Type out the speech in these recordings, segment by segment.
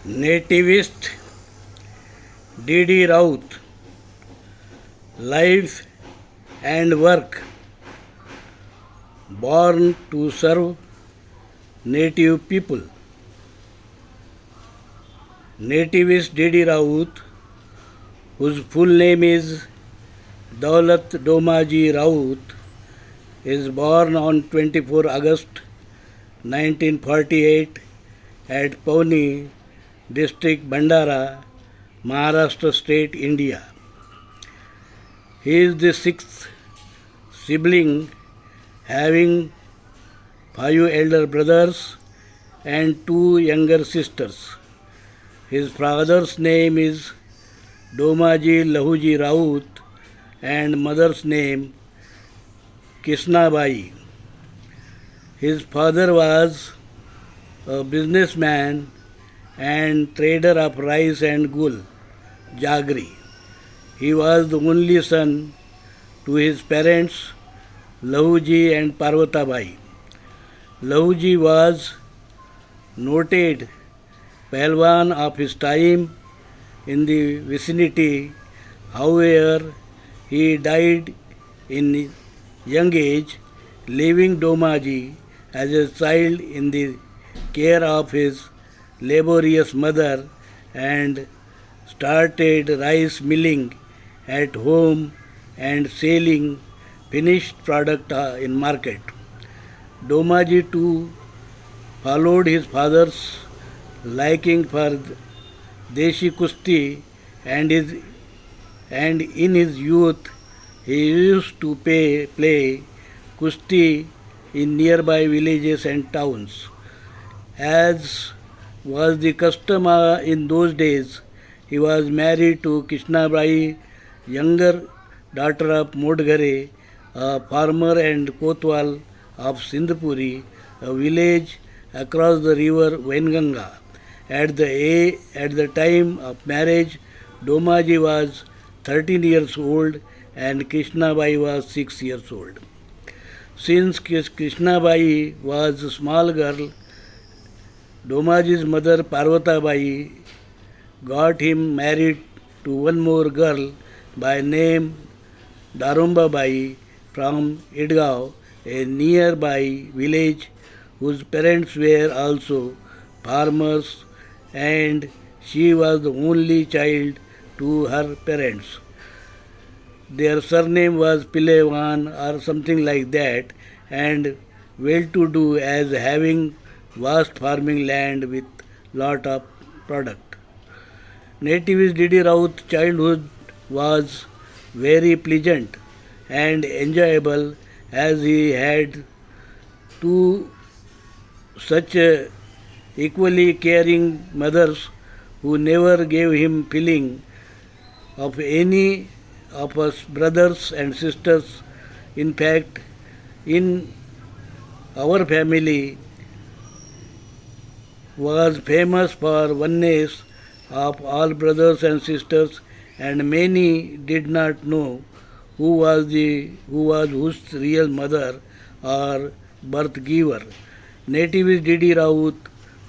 Nativist Raut, life and work, born to serve native people. Nativist Raut, whose full name is Daulat Domaji Raut, is born on 24 August 1948 at Pauni, district Bhandara, Maharashtra state, India. He is the sixth sibling, having 5 elder brothers and 2 younger sisters. His father's name is Domaji Lahuji Raut and mother's name Krishnabai. His father was a businessman and trader of rice and gul, jaggery. He was the only son to his parents, Lahuji and Parvatabai. Lahuji was noted Pahalwan of his time in the vicinity. However, he died in young age, leaving Domaji as a child in the care of his laborious mother and started rice milling at home and selling finished product in market. Domaji too followed his father's liking for Deshi Kusti and in his youth he used to play Kusti in nearby villages and towns. As was the custom in those days, he was married to Krishnabai, younger daughter of Modghare, a farmer and Kotwal of Sindhpuri, a village across the river Wainganga. At the time of marriage, Domaji was 13 years old and Krishnabai was 6 years old. Since Krishnabai was a small girl, Domaji's mother Parvatabai got him married to one more girl by name Darumbabai from Idgaon, a nearby village whose parents were also farmers, and she was the only child to her parents. Their surname was Pilewan or something like that, and well to do as having vast farming land with lot of product. Nativist Didi Raut's childhood was very pleasant and enjoyable as he had two such equally caring mothers who never gave him feeling of any of us brothers and sisters. In fact, in our family was famous for oneness of all brothers and sisters, and many did not know who was whose real mother or birth giver. Nativist Didi Raut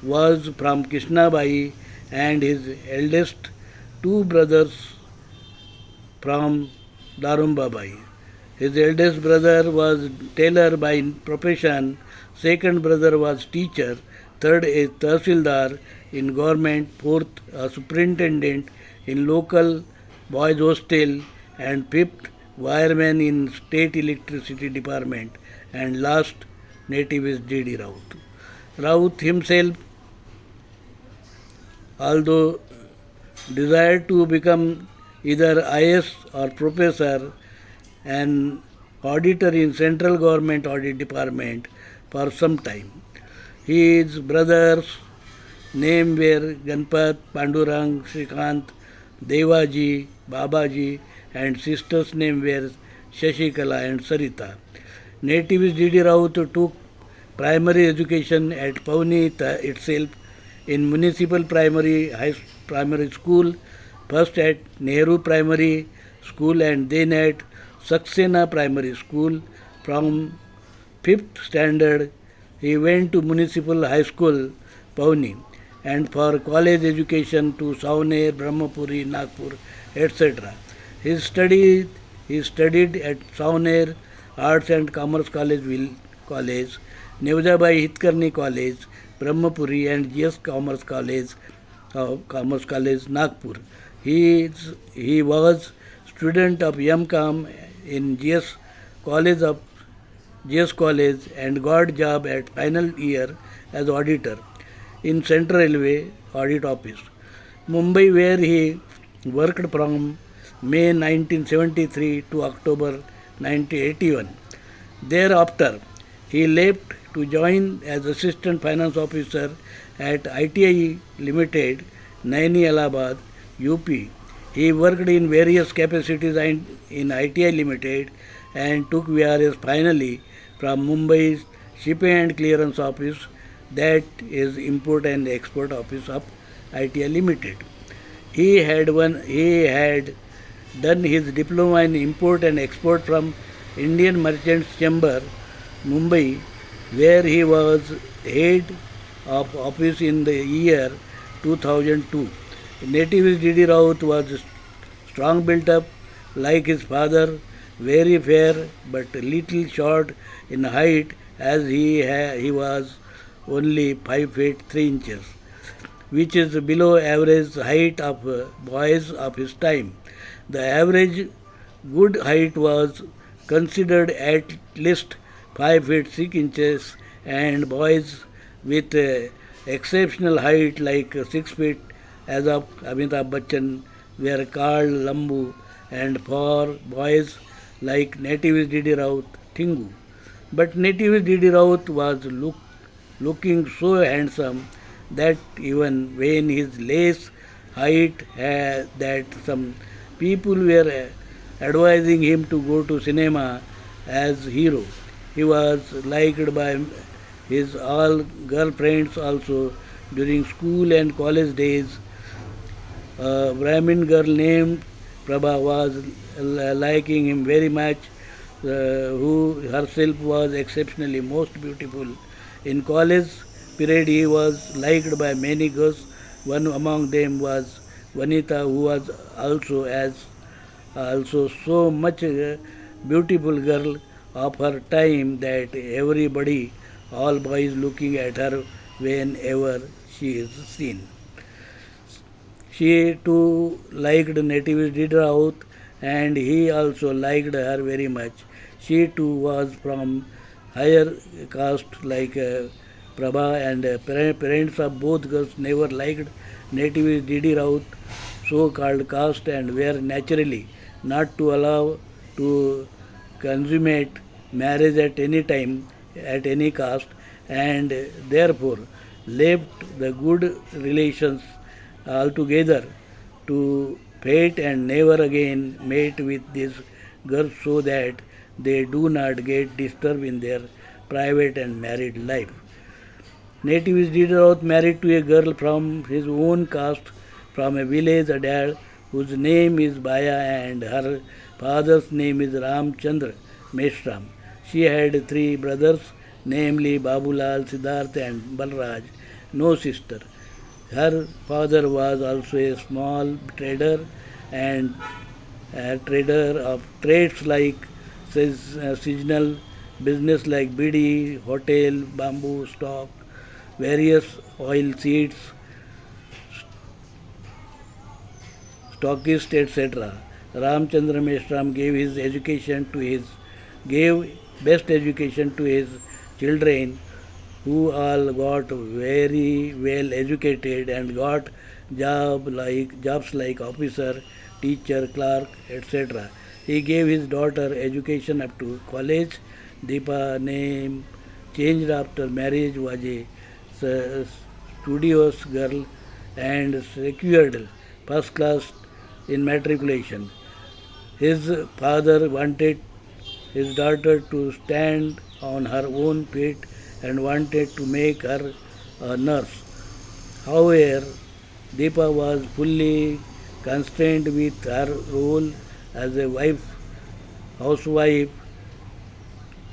was from Krishnabai and his eldest 2 brothers from Darumbabai. His eldest brother was tailor by profession, second brother was teacher, third a Tahsildar in government, fourth a superintendent in local boys hostel, and fifth wireman in state electricity department, and last nativist Didi Raut. Raut himself, although desired to become either IS or professor and auditor in central government audit department for some time. His brothers' names were Ganpat, Pandurang, Srikant, Devaji, Babaji, and sisters' names were Shashikala and Sarita. Nativist Didi Raut took primary education at Pauni itself in municipal primary school, first at Nehru Primary School and then at Saxena Primary School. From 5th standard, he went to Municipal High School, Pauni, and for college education to Savner, Brahmapuri, Nagpur, etc. He studied he studied at Savner Arts and Commerce College, Nevzabai Hitkarni College, Brahmapuri, and GS Commerce College, Nagpur. He was student of M.Com in College of GS College and got job at final year as auditor in Central Railway Audit Office, Mumbai, where he worked from May 1973 to October 1981. Thereafter, he left to join as Assistant Finance Officer at ITI Limited, Naini Allahabad, UP. He worked in various capacities in ITI Limited and took VRS finally from Mumbai's Shipping and Clearance Office, that is Import and Export Office of ITI Limited. He had done his diploma in import and export from Indian Merchants Chamber, Mumbai, where he was head of office in the year 2002. Nativist D.D. Raut was strong built up like his father, very fair but little short in height, as he was only 5 feet 3 inches, which is below average height of boys of his time. The average good height was considered at least 5 feet 6 inches, and boys with exceptional height like 6 feet as of Amitabh Bachchan were called Lambu, and for boys like Nativist D.D. Raut, Tingu. But Nativist D.D. Raut was looking so handsome that even when his less height had, that some people were advising him to go to cinema as hero. He was liked by his all girlfriends also during school and college days. A Brahmin girl named Prabha was liking him very much, who herself was exceptionally most beautiful. In college period, he was liked by many girls. One among them was Vanita, who was also so much beautiful girl of her time that everybody, all boys looking at her whenever she is seen. She too liked Nativist D.D. Raut, and he also liked her very much. She too was from higher caste like Prabha, and parents of both girls never liked Nativist D.D. Raut, so-called caste, and were naturally not to allow to consummate marriage at any time, at any caste, and therefore left the good relations altogether to fate and never again met with these girls, so that they do not get disturbed in their private and married life. Nativist D.D. Raut married to a girl from his own caste from a village Adal, whose name is Baya and her father's name is Ramchandra Meshram. She had 3 brothers, namely Babulal, Siddharth and Balraj, no sister. Her father was also a small trader and a trader of trades like seasonal business like bidi, hotel, bamboo, stock, various oil seeds, stockist, etc. Ramchandra Meshram gave best education to his children, who all got very well educated and got jobs like officer, teacher, clerk, etc. He gave his daughter education up to college. Deepa name changed after marriage, was a studious girl and secured first class in matriculation. His father wanted his daughter to stand on her own feet and wanted to make her a nurse. However, Deepa was fully constrained with her role as a housewife,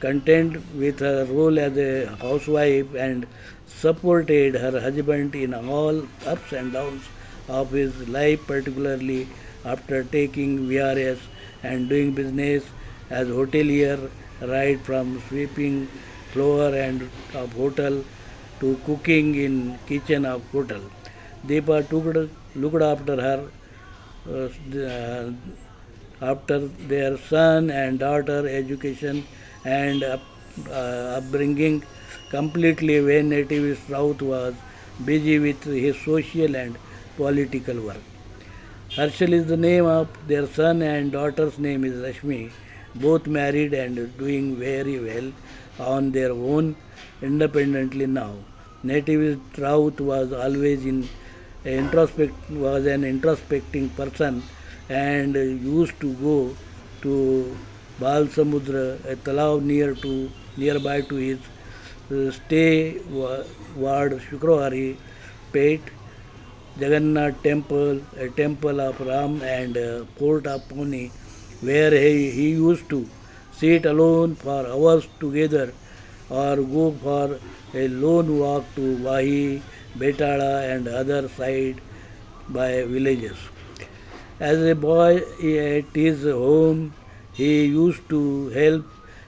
content with her role as a housewife and supported her husband in all ups and downs of his life, particularly after taking VRS and doing business as hotelier, right from sweeping floor and of hotel to cooking in kitchen of hotel. Deepa looked after her uh, after their son and daughter education and upbringing completely when nativist Raut was busy with his social and political work. Harshal is the name of their son and daughter's name is Rashmi, both married and doing very well on their own independently now. Nativist Raut was always was an introspecting person and used to go to Bal Samudra, a talab nearby to his stay ward Shukrowari Pet, Jagannath temple, a temple of Ram and port of Pune, where he used to sit alone for hours together or go for a lone walk to Vahi, Betala and other side by villages. As a boy at his home, he used to help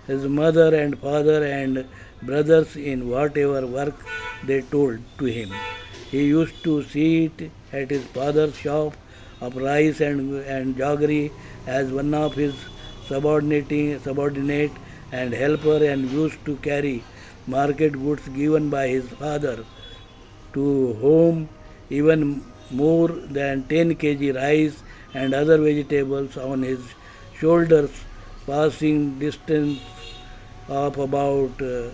his mother and father and brothers in whatever work they told to him. He used to sit at his father's shop of rice and jaggery as one of his subordinate and helper and used to carry market goods given by his father to home, even more than 10 kg rice and other vegetables on his shoulders, passing distance of about 2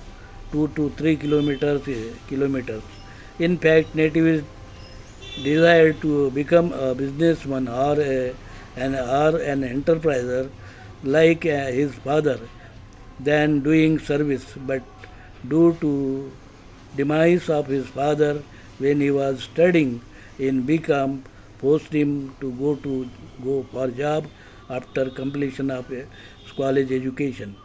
to 3 kilometers. In fact, natives desired to become a businessman or an enterpriser like his father than doing service, but due to demise of his father when he was studying in BCom forced him to go for job after completion of a college education.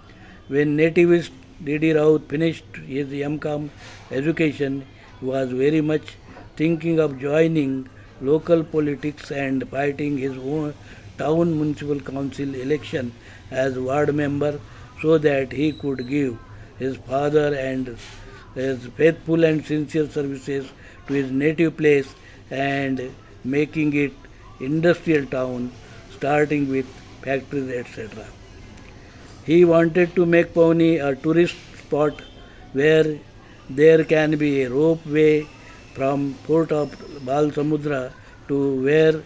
When nativist D.D. Raut finished his MCom education, he was very much thinking of joining local politics and fighting his own town municipal council election as ward member so that he could give his father and his faithful and sincere services to his native place and making it industrial town starting with factories etc. He wanted to make Pawnee a tourist spot where there can be a rope way from port of Balsamudra to where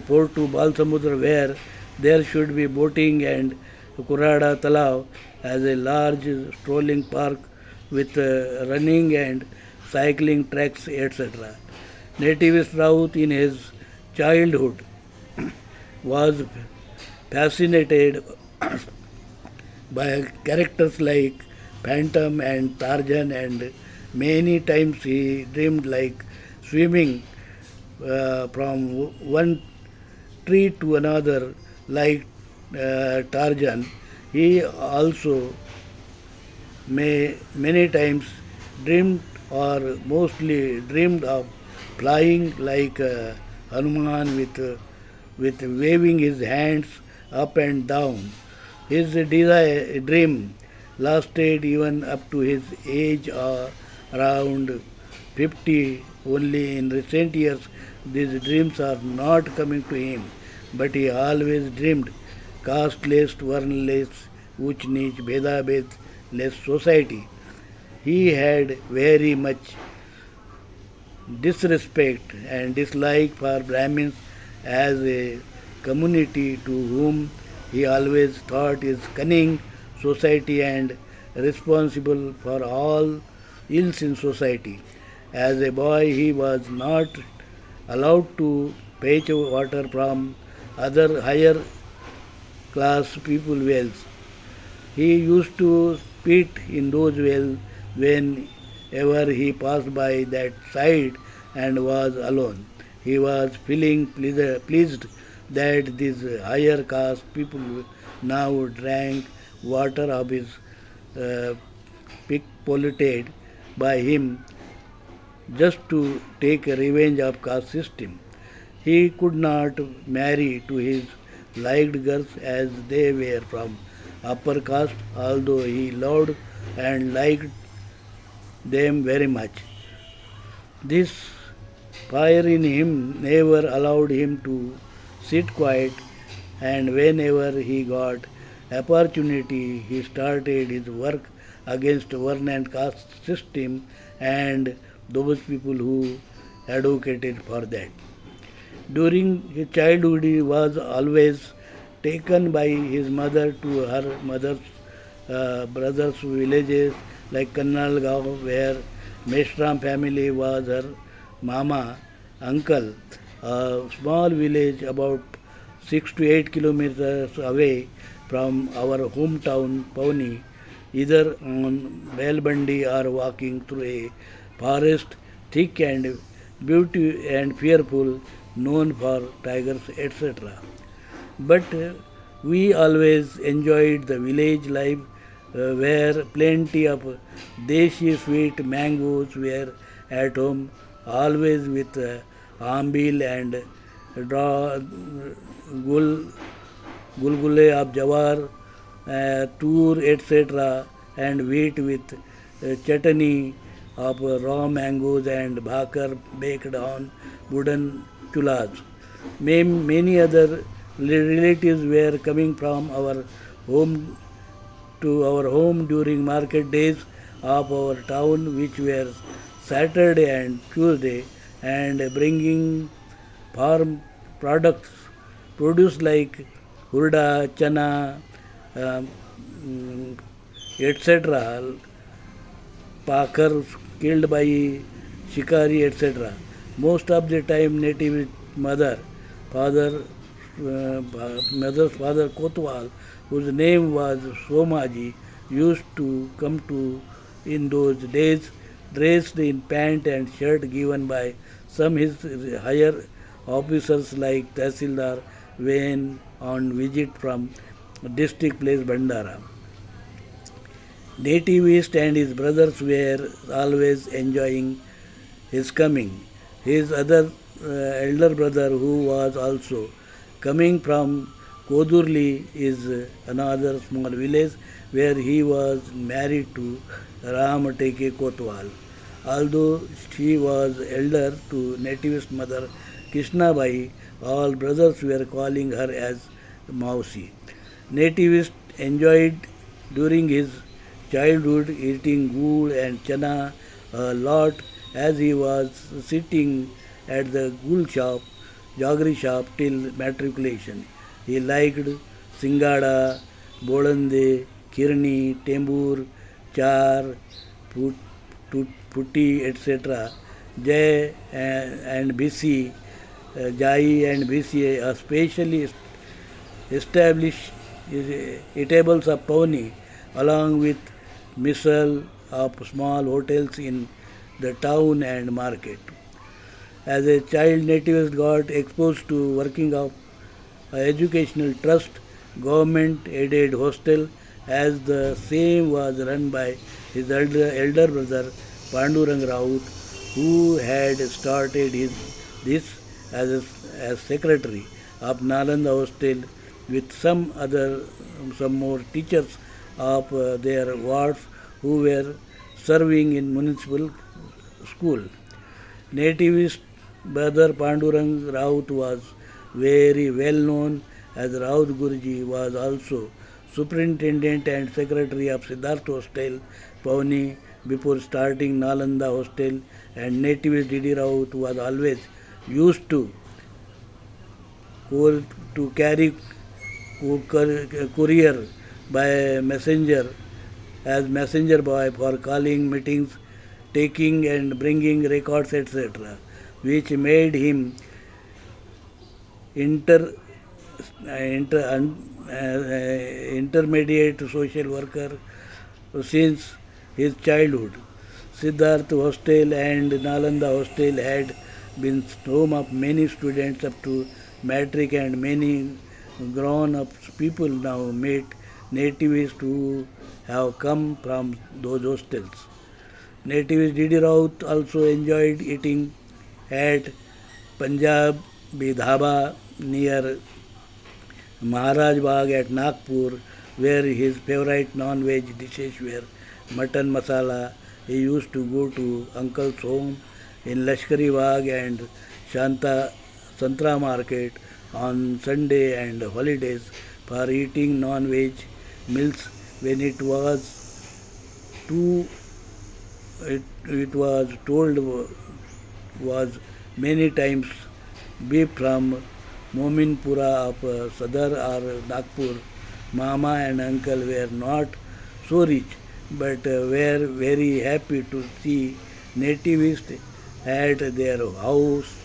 port to Balsamudra where there should be boating and Kurada Talav as a large strolling park with running and cycling tracks etc. Nativist Raut in his childhood was fascinated by characters like Phantom and Tarzan, and many times he dreamed like swimming from one tree to another like Tarzan. He also many times dreamed or mostly dreamed of flying like Hanuman with waving his hands up and down. His dream lasted even up to his age around 50. Only in recent years these dreams are not coming to him, but he always dreamed caste-less, worn-less, uch-neech, bheda-less society. He had very much disrespect and dislike for Brahmins as a community to whom he always thought is cunning society and responsible for all ills in society. As a boy, he was not allowed to fetch water from other higher class people wells. He used to spit in those wells whenever he passed by that side and was alone. He was feeling pleased that these higher caste people now drank water of his uh, pickpocketed by him just to take revenge of caste system. He could not marry to his liked girls as they were from upper caste, although he loved and liked them very much. This fire in him never allowed him to sit quiet, and whenever he got opportunity, he started his work against Varna and caste system and those people who advocated for that. During his childhood, he was always taken by his mother to her mother's brother's villages like Kannalgaon, where Meshram family was her mama, uncle, a small village about 6 to 8 kilometers away from our hometown Pawnee, either on Belbandi or walking through a forest thick and beauty and fearful, known for tigers, etc. But we always enjoyed the village life where plenty of deshi sweet mangoes were at home, always with ambil and draw, gul, gulgule of jawar, tour, etc., and wheat with chutney of raw mangoes and bhakar baked on wooden chulas. Many other relatives were coming from our home to our home during market days of our town, which were Saturday and Tuesday, and bringing farm products, produce like hurda, chana, um, etc., pakar killed by shikari, etc. Most of the time, native mother, father, mother's father Kotwal, whose name was Somaji, used to come to in those days dressed in pant and shirt given by some his higher officers like Tahsildar when on visit from district place Bandara. Nativist and his brothers were always enjoying his coming. His other elder brother, who was also coming from Kodurli, is another small village where he was married to Ram Teke Kotwal. Although she was elder to nativist mother Krishna Bai, all brothers were calling her as Mausi. Nativist enjoyed during his childhood eating gur and chana a lot as he was sitting at the gul shop, jaggery shop till matriculation. He liked Singada, Bolande, Kirni, Tembur, Char, Putti, etc. Jai and BC, Jai and BC, especially established eatables of Pawnee along with misal of small hotels in the town and market. As a child, nativist got exposed to working of educational trust, government aided hostel, as the same was run by his elder brother Pandurang Raut, who had started this as secretary of Nalanda hostel with some more teachers of their wards who were serving in municipal school. Nativist brother Pandurang Raut was very well known, as Raut Guruji was also superintendent and secretary of Siddharth Hostel, Pawnee, before starting Nalanda Hostel, and nativist Didi Raut was always used to carry courier by messenger as messenger boy for calling meetings, taking and bringing records, etc., which made him inter, inter, intermediate social worker since his childhood. Siddharth Hostel and Nalanda Hostel had been home of many students up to matric, and many grown up people now met nativists who have come from those hostels. Nativist Didi Raut also enjoyed eating at Punjab Dhaba near Maharaj Bagh at Nagpur, where his favorite non-veg dishes were mutton masala. He used to go to uncle's home in Lashkari Bagh and Shanta Santra Market on Sunday and holidays for eating non-veg meals when too it was told was many times beef from Mominpura of Sadar or Nagpur. Mama and uncle were not so rich but were very happy to see nativists at their house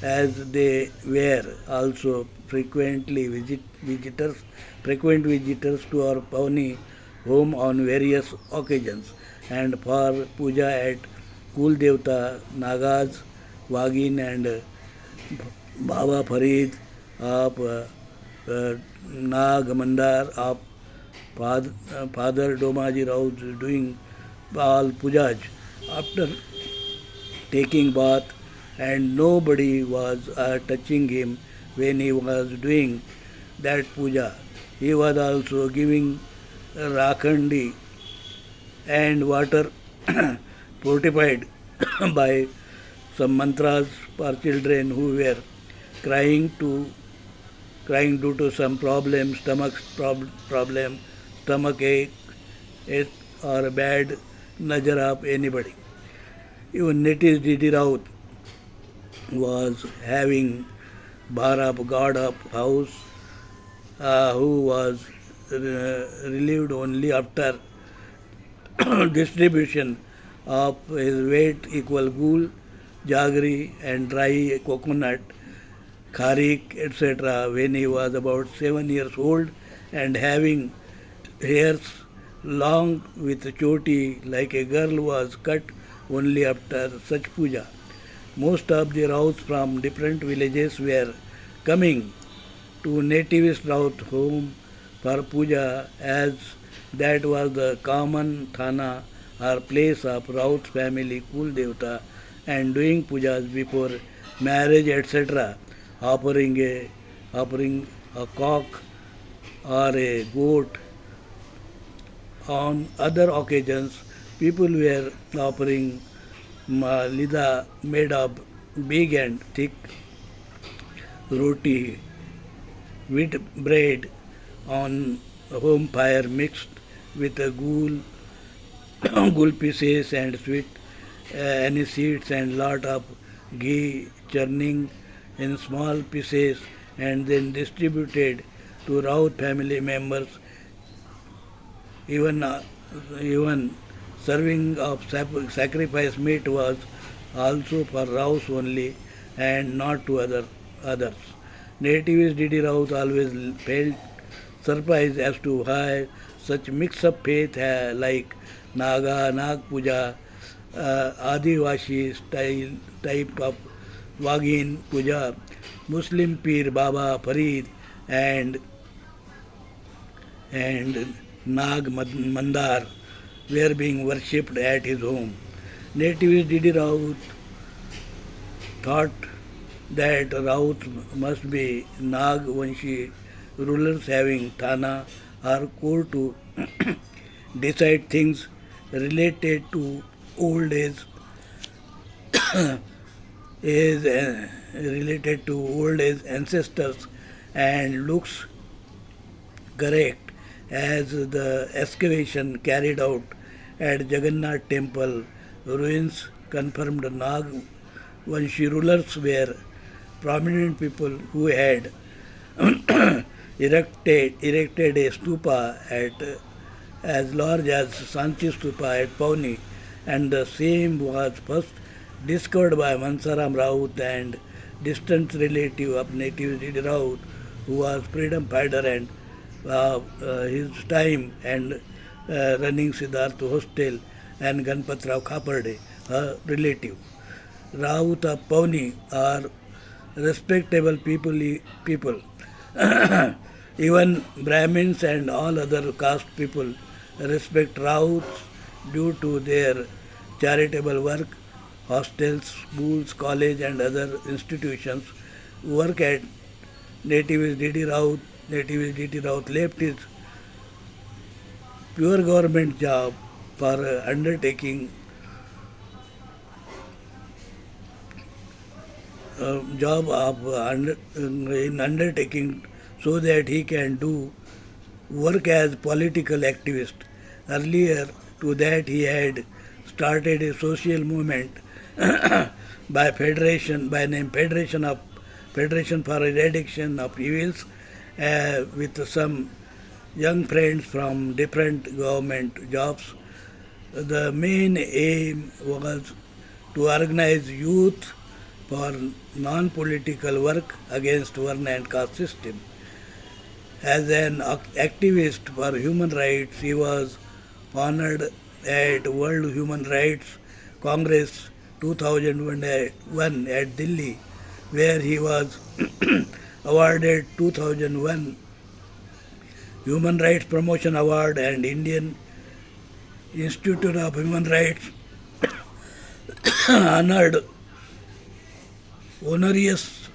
as they were also frequent visitors to our Pawnee home on various occasions and for puja at Kul Devta, Nagas, Wagin and Baba Farid of Nag Mandar of Father Domaji Raut doing all pujas after taking bath and nobody was touching him when he was doing that puja. He was also giving rakhandi and water fortified by some mantras for children who were crying to crying due to some problem, problem, stomach ache, or bad najar of anybody. Even Native Didi Raut was having bar of god of house who was relieved only after distribution of his weight equal gul, jaggery and dry coconut, kharik, etc. when he was about 7 years old and having hairs long with choti like a girl was cut only after such puja. Most of the Rauts from different villages were coming to nativist Raut home for puja as that was the common thana or place of Raut family Kul Devta and doing pujas before marriage etc. offering a cock or a goat. On other occasions people were offering lida made of big and thick roti, wheat bread on home fire mixed with a gul pieces and sweet aniseeds and lot of ghee churning in small pieces and then distributed to Raut family members. Even even serving of sacrifice meat was also for Raus only and not to others. Natives Didi Raut always felt surprised as to why such mix of faith like Naga, Nag Puja, Adivashi style type of Wagin Puja, Muslim Pir Baba Farid and Nag Mandar were being worshipped at his home. Natives Didi Raut thought that Raut must be Nag Vanshi rulers having Thana or court to decide things related to old age, old age ancestors and looks correct as the excavation carried out at Jagannath temple ruins confirmed Nag Vanshi rulers were prominent people who had erected a stupa at as large as Sanchi stupa at Pawnee and the same was first discovered by Mansaram Raut and distant relative of native Didi Raut who was freedom fighter and his time and running Siddharth Hostel and Ganpatrao Khaparde, a relative. Raut of Pawnee are respectable people Even Brahmins and all other caste people respect Rauts due to their charitable work. Hostels, schools, college and other institutions work at Nativist D.D. Raut. Nativist D.D. Raut left his pure government job for undertaking job of in undertaking so that he can do work as political activist. Earlier to that he had started a social movement by name Federation for Eradication of Evils with some young friends from different government jobs. The main aim was to organize youth for non-political work against Varna and caste system. As an activist for human rights, he was honored at World Human Rights Congress 2001 at Delhi, where he was awarded 2001 Human Rights Promotion Award and Indian Institute of Human Rights honored honorius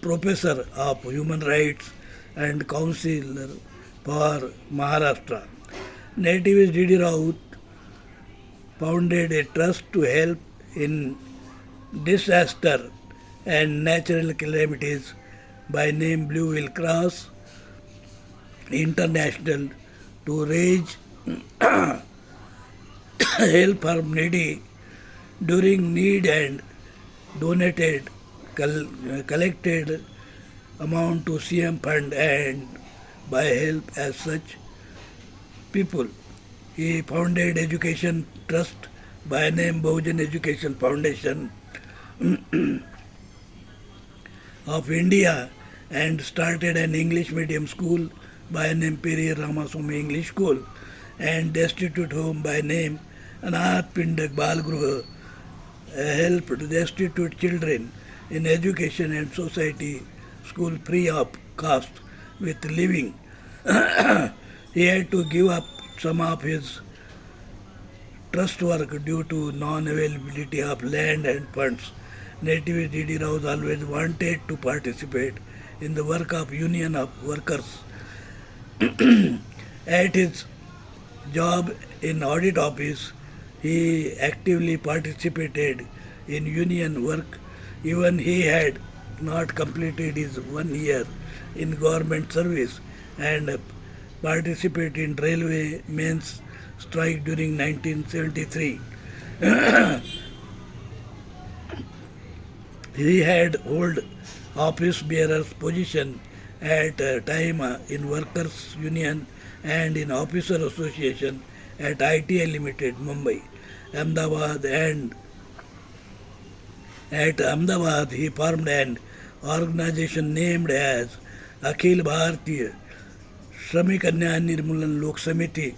professor of human rights and counselor for Maharashtra. Nativist D.D. Raut founded a trust to help in disaster and natural calamities by name Blue Whale Cross International to raise help for needy during need and donated collected amount to CM fund and by help as such people. He founded education trust by name Bahujan Education Foundation of India and started an English medium school by name Peri Ramaswamy English School and destitute home by name Anath Pindak Balgruha helped destitute children in education and society school free of cost with living. He had to give up some of his trust work due to non-availability of land and funds. Nativist D.D. Raut always wanted to participate in the work of Union of Workers. At his job in audit office, he actively participated in union work. Even he had not completed his 1 year in government service and participated in railway men's strike during 1973. He had hold office bearer's position at time in workers union and in officer association at ITI Limited, Mumbai, Ahmedabad, and at Ahmedabad he formed an organization named as Akhil Bharatiya Shramik Anyay Nirmulan Lok Samiti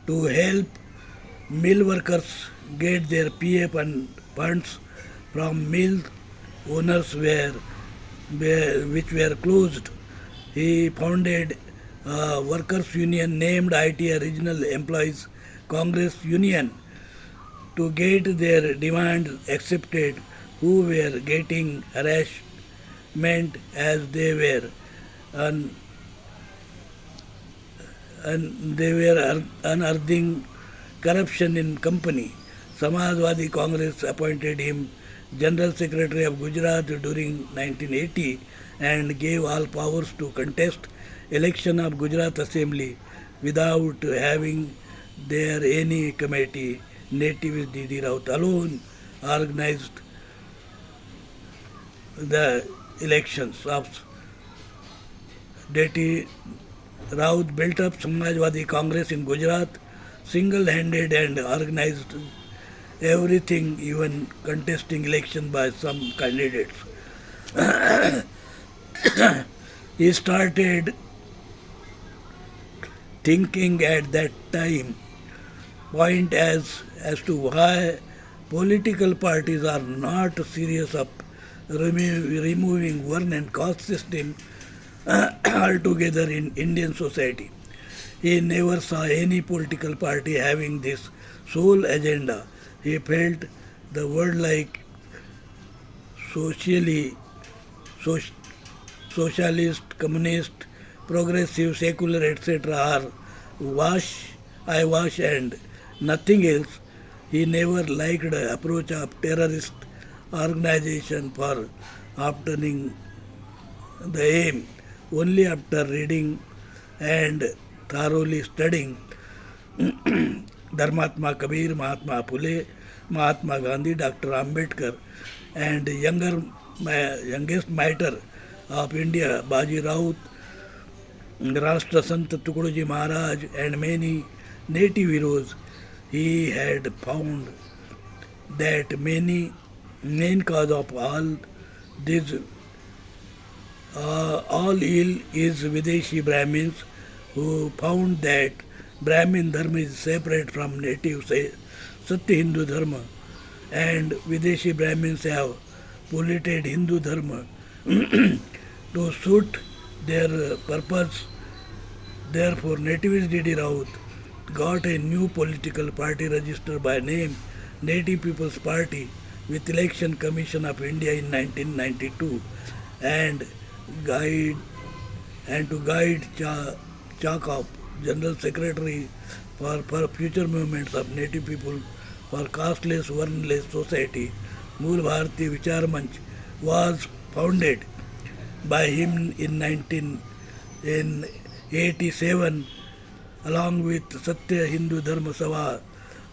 to help mill workers get their PF and funds from mill owners which were closed. He founded a workers union named ITI Regional Employees Congress Union to get their demands accepted who were getting harassment as they were unearthing corruption in company. Samajwadi Congress appointed him General Secretary of Gujarat during 1980 and gave all powers to contest election of Gujarat Assembly without having there any committee. Nativist D.D. Raut alone organized the elections of D.D. Raut built up Samajwadi Congress in Gujarat single-handed and organized everything, even contesting election by some candidates. He started thinking at that time point as to why political parties are not serious of removing one and caste system altogether in Indian society. He never saw any political party having this sole agenda. He felt the world like socially, soc- socialist, communist, progressive, secular, etc. are wash, I wash and nothing else. He never liked the approach of terrorist organization for obtaining the aim. Only after reading and thoroughly studying Dharmatma Kabir, Mahatma Phule, Mahatma Gandhi, Dr. Ambedkar, and youngest martyr of India, Baji Raut, Rashtra Sant Tukudoji Maharaj, and many native heroes, he had found that main cause of this all ill is Videshi Brahmins who found that Brahmin Dharma is separate from native Satya Hindu Dharma, and Videshi Brahmins have polluted Hindu Dharma to suit their purpose. Therefore, Nativist D.D. Raut got a new political party registered by name Native People's Party with Election Commission of India in 1992 and guide to guide Chakop, General Secretary for future movements of native people for casteless, wornless society. Mool Bharati Vichar Manch was founded by him in 87 along with Satya Hindu Dharma Sabha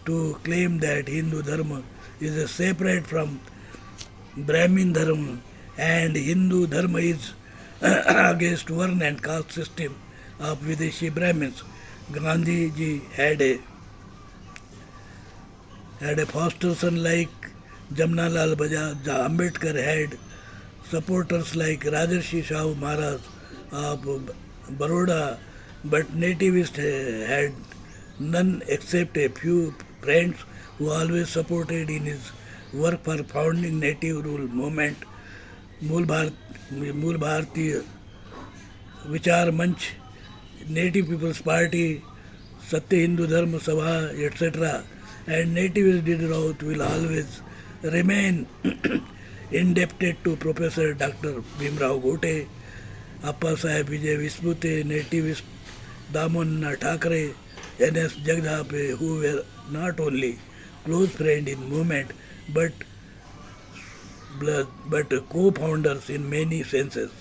to claim that Hindu Dharma is separate from Brahmin Dharma and Hindu Dharma is against Varna and caste system of Videshi Brahmins. Gandhi ji had a foster son like Jamnalal Bajaj. Ambedkar had supporters like Rajarshi Shahu Maharaj of Baroda, but nativists had none except a few friends who always supported in his work for founding native rule movement. मूल भारतीय विचार मंच, Native People's Party, Satya Hindu Dharma Sabha, etc. and Nativist D.D. Raut will always remain indebted to Professor Dr. Bhimrao Gote, Appa Sahib Vijay Vismute, Nativist Damanna Thakre, N.S. Jagdape, who were not only close friends in movement but co-founders in many senses,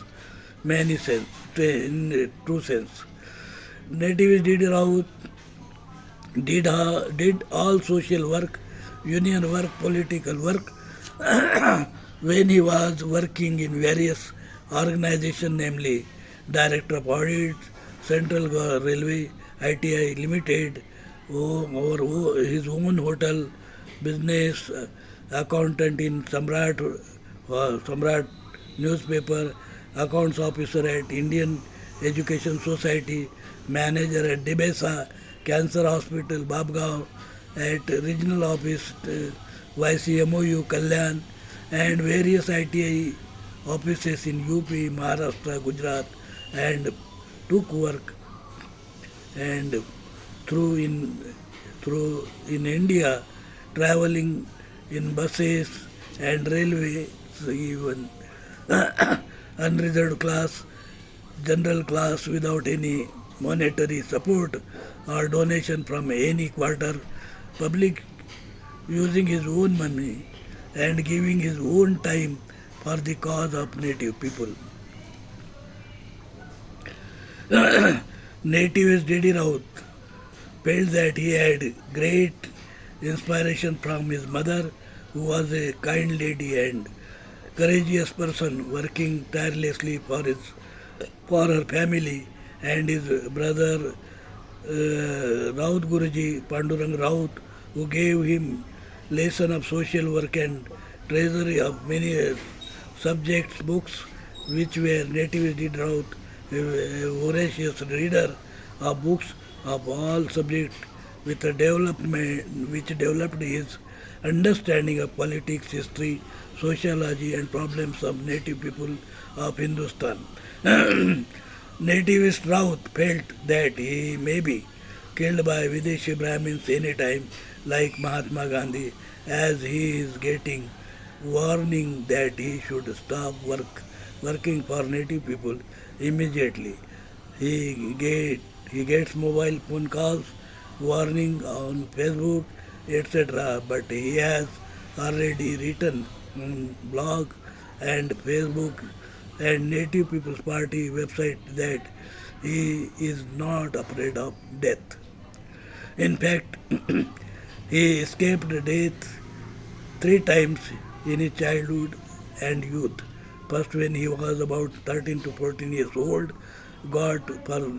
in true sense. Nativist D.D. Raut did all social work, union work, political work when he was working in various organizations, namely Director of Audit, Central Railway, ITI Limited, or his own hotel business, accountant in Samrat newspaper, accounts officer at Indian Education Society, manager at Debesa Cancer Hospital, Babgaon, at regional office YCMOU Kalyan, and various ITI offices in UP, Maharashtra, Gujarat, and took work and through in India, traveling in buses and railways, even unreserved class, general class without any monetary support or donation from any quarter, public using his own money and giving his own time for the cause of native people. Nativist D.D. Raut felt that he had great inspiration from his mother, who was a kind lady and courageous person working tirelessly for her family, and his brother Raut Guruji, Pandurang Raut, who gave him lesson of social work and treasury of many subjects, books, which were Nativist D.D. Raut, a voracious reader of books of all subjects, with a development which developed his understanding of politics, history, sociology, and problems of native people of Hindustan. Nativist Raut felt that he may be killed by Videshi Brahmins any time, like Mahatma Gandhi, as he is getting warning that he should stop working for native people immediately. He get he gets mobile phone calls, warning on Facebook, etc. But he has already written on blog and Facebook and Native People's Party website that he is not afraid of death. In fact, he escaped death three times in his childhood and youth. First, when he was about 13 to 14 years old, got for,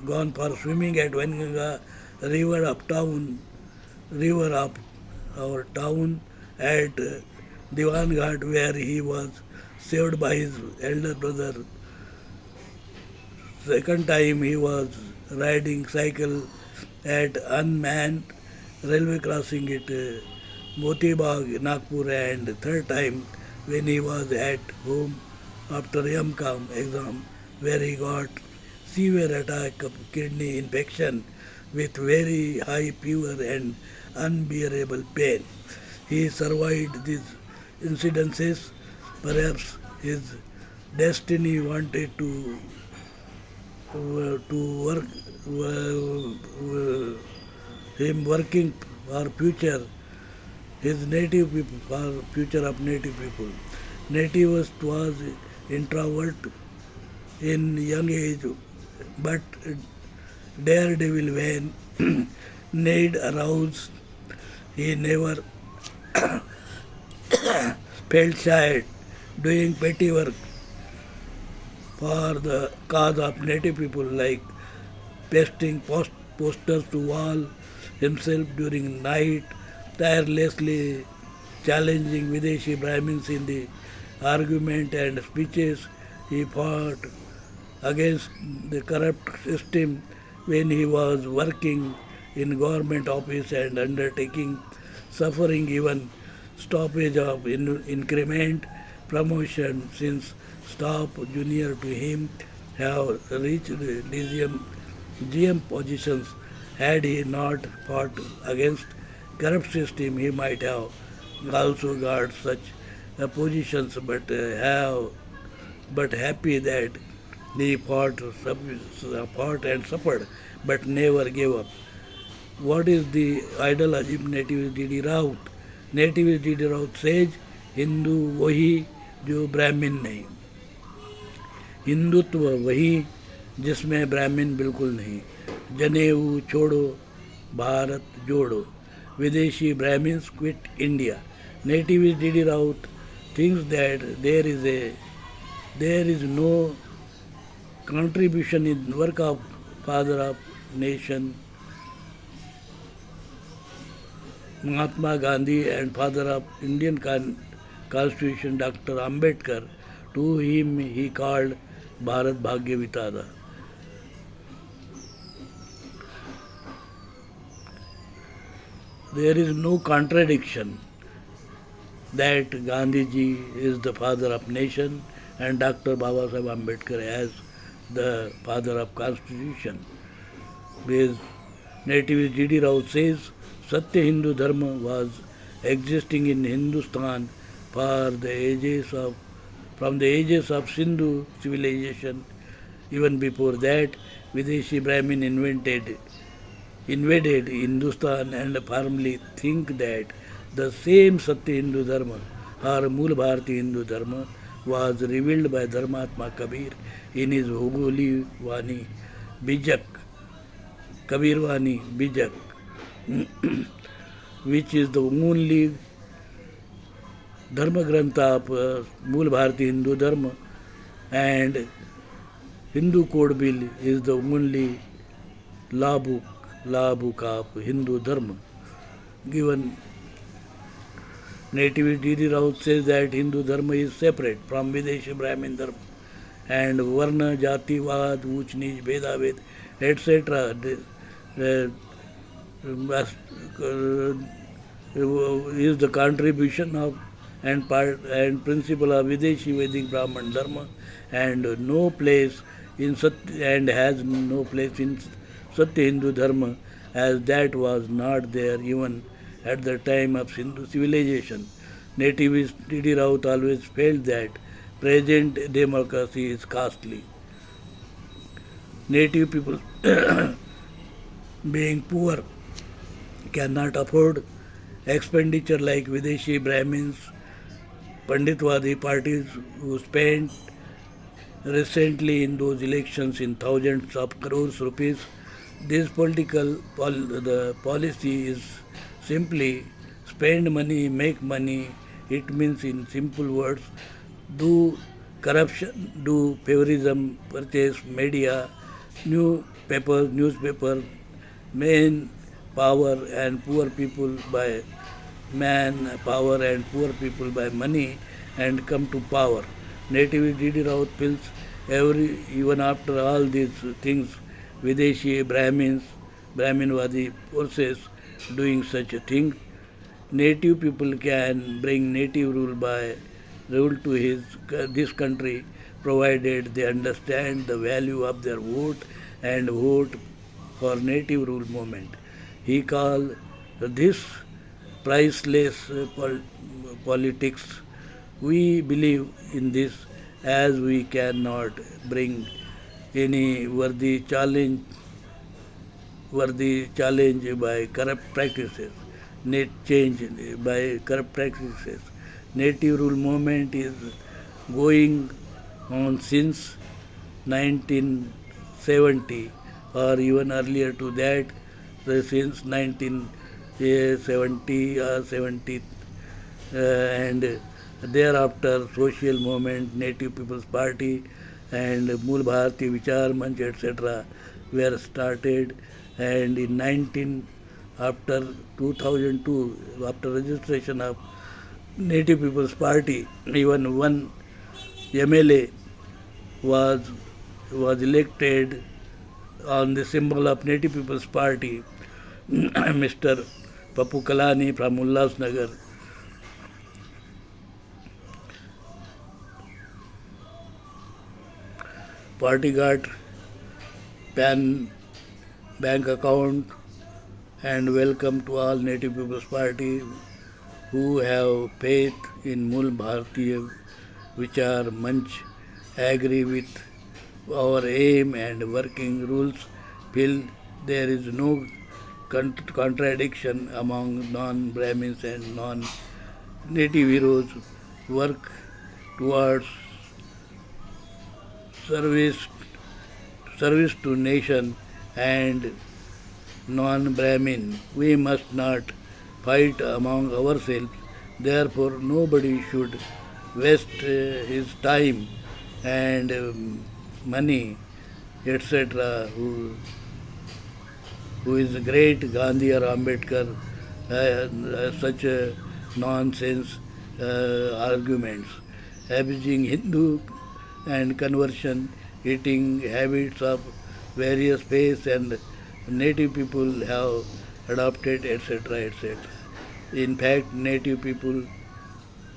gone for swimming at Venganga river uptown, river up our town at Diwan Ghat, where he was saved by his elder brother. Second time he was riding cycle at unmanned railway crossing at Motibag, Nagpur, and third time when he was at home after M.Com exam, where he got severe attack of kidney infection with very high fever and unbearable pain. He survived these incidences. Perhaps his destiny wanted to work him working for future his native people, for future of native people. Nativist was introvert in young age, but daredevil when need arose. He never felt shy doing petty work for the cause of native people, like pasting posters to wall himself during night, tirelessly challenging Videshi Brahmins in the argument and speeches. He fought against the corrupt system when he was working in government office and undertaking, suffering even stoppage of increment, promotion, since staff junior to him have reached GM positions. Had he not fought against corrupt system, he might have also got such positions, but happy that he fought and suffered, but never gave up. What is the ideology of nativist D.D. Raut? Nativist D.D. Raut says, Hindu वही जो ब्राह्मण नहीं, हिंदुत्व वही जिसमें ब्राह्मण बिल्कुल नहीं, जनेऊ छोड़ो भारत जोड़ो, विदेशी Brahmins quit India. Nativist D.D. Raut thinks that there is no contribution in work of father of nation Mahatma Gandhi and father of Indian Constitution Dr. Ambedkar. To him he called Bharat Bhagya Vitada. There is no contradiction that Gandhiji is the father of nation and Dr. Baba Sahib Ambedkar as the father of constitution. With nativist D.D. Raut says, Satya Hindu Dharma was existing in Hindustan from the ages of Sindhu civilization. Even before that, Videshi Brahmin invaded Hindustan and firmly think that the same Satya Hindu Dharma or Mool Bharati Hindu Dharma was revealed by Dharmatma Kabir in his Hogoli Vani Bijak, Kabir Vani Bijak, which is the only Dharma Grantha of Mool Bharati Hindu Dharma, and Hindu Code Bill is the only law book of Hindu Dharma. Given Nativist D.D. Raut says that Hindu Dharma is separate from Videshi Brahmin Dharma, and Varna, Jati, Vad, Uch, Nich, Bheda, etc. must, is the contribution of and part and principle of Videshi Vedic Brahman Dharma, and no place in and has no place in Satya Hindu Dharma, as that was not there even at the time of Hindu civilization. Nativist D.D. Raut always felt that present democracy is costly. Native people, being poor, cannot afford expenditure like Videshi Brahmins, Panditwadi parties who spent recently in those elections in thousands of crores rupees. This the policy is simply spend money, make money. It means in simple words, do corruption, do favorism, purchase media, newspaper, main power and poor people by man power and poor people by money and come to power. Native D.D. Raut feels even after all these things, Videshi Brahminwadi forces doing such a thing, native people can bring native rule to this country, provided they understand the value of their vote and vote for native rule movement. He called this priceless politics. We believe in this as we cannot bring any worthy challenge by corrupt practices, net change by corrupt practices. Native rule movement is going on since 1970 or even earlier to that, since 1970 or 70, and thereafter social movement, Native People's Party and Mool Bharati Vichar Manch etc. were started, and in 19 after 2002, after registration of Native People's Party, even one MLA was elected on the symbol of Native People's Party, Mr. Papu Kalani from Ullasnagar. Party got PAN bank account, and welcome to all Native People's Party who have faith in Mool Bharatiya Vichar Manch, agree with our aim and working rules, feel there is no contradiction among non-Brahmins and non-native heroes, work towards service service to nation and non-Brahmin. We must not fight among ourselves. Therefore, nobody should waste his time and money, etc. Who is a great Gandhi or Ambedkar, such nonsense arguments, abusing Hindu and conversion, eating habits of various faiths and native people have adopted, etc. etc. In fact, native people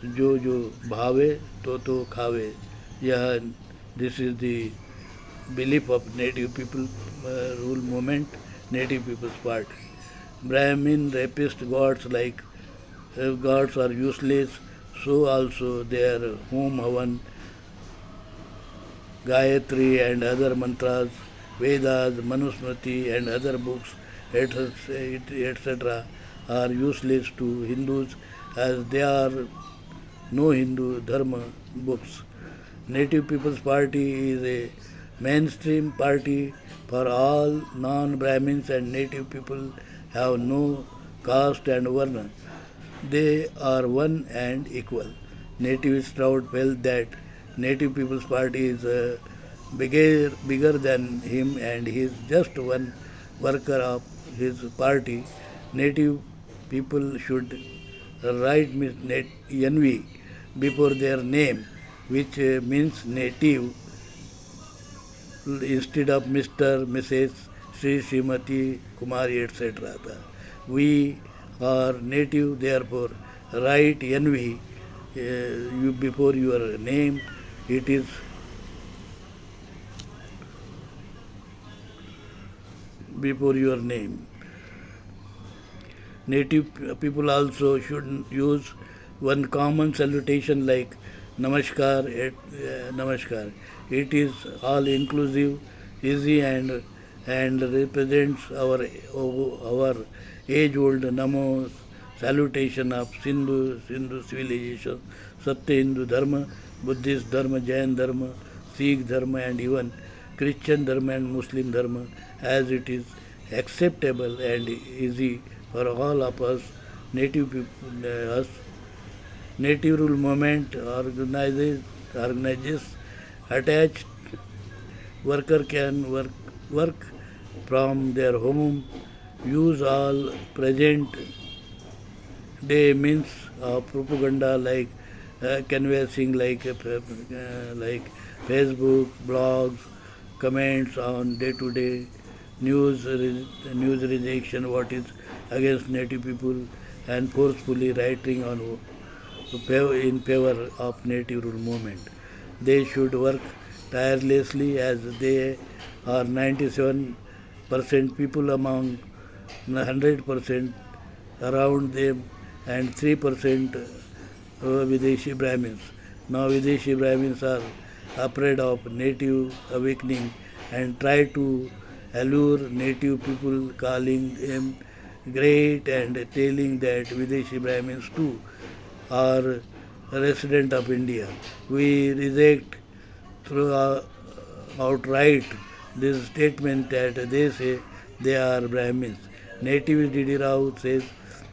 जो जो भावे तो खावे, यह this is the belief of native people rule movement, native people's party. Brahmin rapist gods like gods are useless, so also their home havan, Gayatri and other mantras, Vedas, Manusmriti and other books, etc. are useless to Hindus as they are no Hindu Dharma books. Native People's Party is a mainstream party for all non-Brahmins, and native people have no caste and varna. They are one and equal. Nativist Raut felt that Native People's Party is bigger than him and he is just one worker of his party. Native people should write NV before their name, which means native, instead of Mr., Mrs., Sri, Srimati, Kumari, etc. We are native, therefore write NV you before your name. It is before your name. Native people also should use one common salutation like Namaskar. Namaskar. It is all inclusive, easy, and represents our age old Namo salutation of Sindhu civilization, Satya Hindu Dharma, Buddhist Dharma, Jain Dharma, Sikh Dharma, and even Christian Dharma and Muslim Dharma, as it is acceptable and easy for all of us native people, native rule movement organizes attached worker can work from their home, use all present day means of propaganda like canvassing like Facebook, blogs, comments on day-to-day news rejection, what is against native people, and forcefully writing on in favor of native rule movement. They should work tirelessly as they are 97% people among 100% around them and 3% Videshi Brahmins. Now Videshi Brahmins are afraid of native awakening and try to allure native people, calling them great and telling that Videshi Brahmins too are resident of India. We reject through outright this statement that they say they are Brahmins. Native Didi Raut says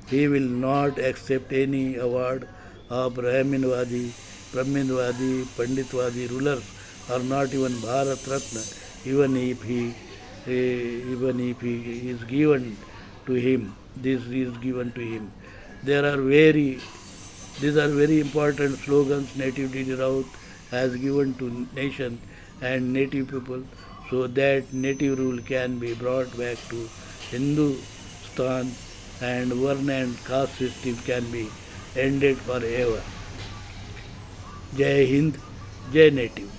he will not accept any award of Brahminwadi, Panditwadi rulers, or not even Bharat Ratna, even if he is given to him. This is given to him. There are very These are very important slogans Native Didi Raut has given to nation and native people so that native rule can be brought back to Hindustan and Varna and caste system can be ended forever. Jai Hind, Jai Native.